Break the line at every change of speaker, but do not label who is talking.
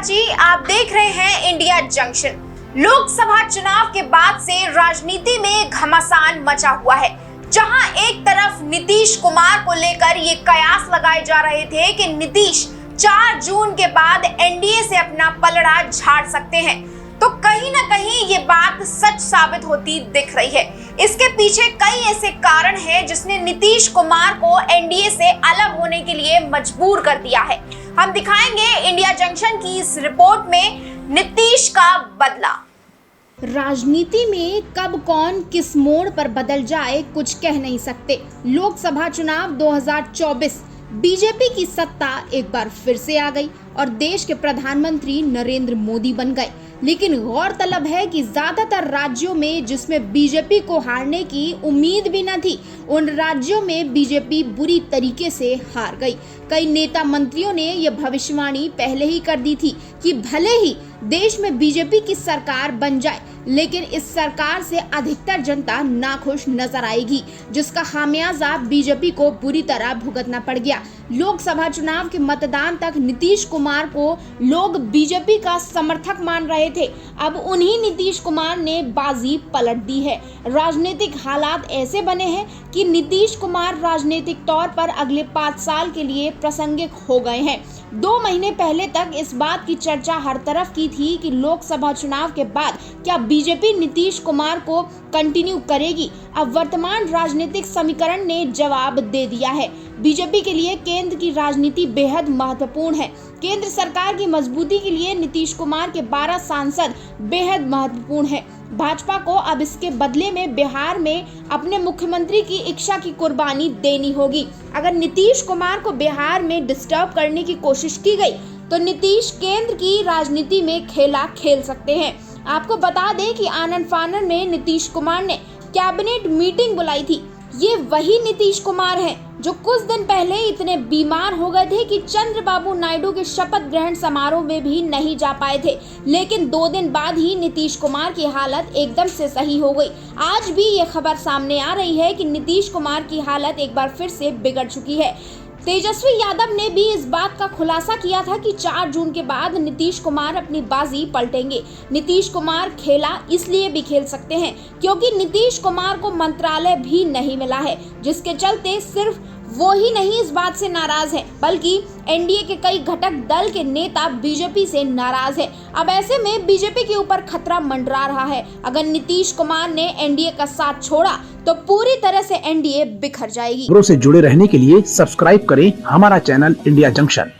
जी, आप देख रहे हैं इंडिया जंक्शन। लोकसभा चुनाव के बाद से राजनीति में घमासान मचा हुआ है, जहां एक तरफ नीतीश कुमार को लेकर ये कयास लगाए जा रहे थे कि नीतीश 4 जून के बाद एनडीए से अपना पलड़ा झाड़ सकते हैं, तो कहीं ना कहीं ये बात सच साबित होती दिख रही है। इसके पीछे कई ऐसे कारण हैं जिसने नीतीश कुमार को एनडीए से अलग होने के लिए मजबूर कर दिया है। हम दिखाएंगे इंडिया जंक्शन की इस रिपोर्ट में नीतीश का बदला।
राजनीति में कब कौन किस मोड़ पर बदल जाए कुछ कह नहीं सकते। लोकसभा चुनाव 2024 बीजेपी की सत्ता एक बार फिर से आ गई और देश के प्रधानमंत्री नरेंद्र मोदी बन गए। लेकिन गौरतलब है कि ज्यादातर राज्यों में जिसमें बीजेपी को हारने की उम्मीद भी न थी, उन राज्यों में बीजेपी बुरी तरीके से हार गई। कई नेता मंत्रियों ने यह भविष्यवाणी पहले ही कर दी थी कि भले ही देश में बीजेपी की सरकार बन जाए, लेकिन इस सरकार से अधिकतर जनता नाखुश नजर आएगी, जिसका खामियाजा बीजेपी को बुरी तरह भुगतना पड़ गया। लोकसभा चुनाव के मतदान तक नीतीश कुमार को लोग बीजेपी का समर्थक मान रहे थे। अब उन्हीं नीतीश कुमार ने बाजी पलट दी है। राजनीतिक हालात ऐसे बने हैं कि नीतीश कुमार राजनीतिक तौर पर अगले 5 साल के लिए प्रासंगिक हो गए हैं। 2 महीने पहले तक इस बात की चर्चा हर तरफ की थी कि लोकसभा चुनाव के बाद क्या बीजेपी नीतीश कुमार को कंटिन्यू करेगी। अब वर्तमान राजनीतिक समीकरण ने जवाब दे दिया है। बीजेपी के लिए केंद्र की राजनीति बेहद महत्वपूर्ण है। केंद्र सरकार की मजबूती के लिए नीतीश कुमार के 12 सांसद बेहद महत्वपूर्ण है। भाजपा को अब इसके बदले में बिहार में अपने मुख्यमंत्री की इच्छा की कुर्बानी देनी होगी। अगर नीतीश कुमार को बिहार में डिस्टर्ब करने की कोशिश की गई तो नीतीश केंद्र की राजनीति में खेला खेल सकते हैं। आपको बता दें कि आनन फानन में नीतीश कुमार ने कैबिनेट मीटिंग बुलाई थी। ये वही नीतीश कुमार हैं जो कुछ दिन पहले इतने बीमार हो गए थे कि चंद्रबाबू नायडू के शपथ ग्रहण समारोह में भी नहीं जा पाए थे, लेकिन 2 दिन बाद ही नीतीश कुमार की हालत एकदम से सही हो गई। आज भी ये खबर सामने आ रही है कि नीतीश कुमार की हालत एक बार फिर से बिगड़ चुकी है। तेजस्वी यादव ने भी इस बात का खुलासा किया था कि 4 जून के बाद नीतीश कुमार अपनी बाजी पलटेंगे। नीतीश कुमार खेला इसलिए भी खेल सकते हैं क्योंकि नीतीश कुमार को मंत्रालय भी नहीं मिला है, जिसके चलते सिर्फ वो ही नहीं इस बात से नाराज है, बल्कि एनडीए के कई घटक दल के नेता बीजेपी से नाराज है। अब ऐसे में बीजेपी के ऊपर खतरा मंडरा रहा है। अगर नीतीश कुमार ने एनडीए का साथ छोड़ा तो पूरी तरह से एनडीए बिखर जाएगी।
खबरों से जुड़े रहने के लिए सब्सक्राइब करें हमारा चैनल इंडिया जंक्शन।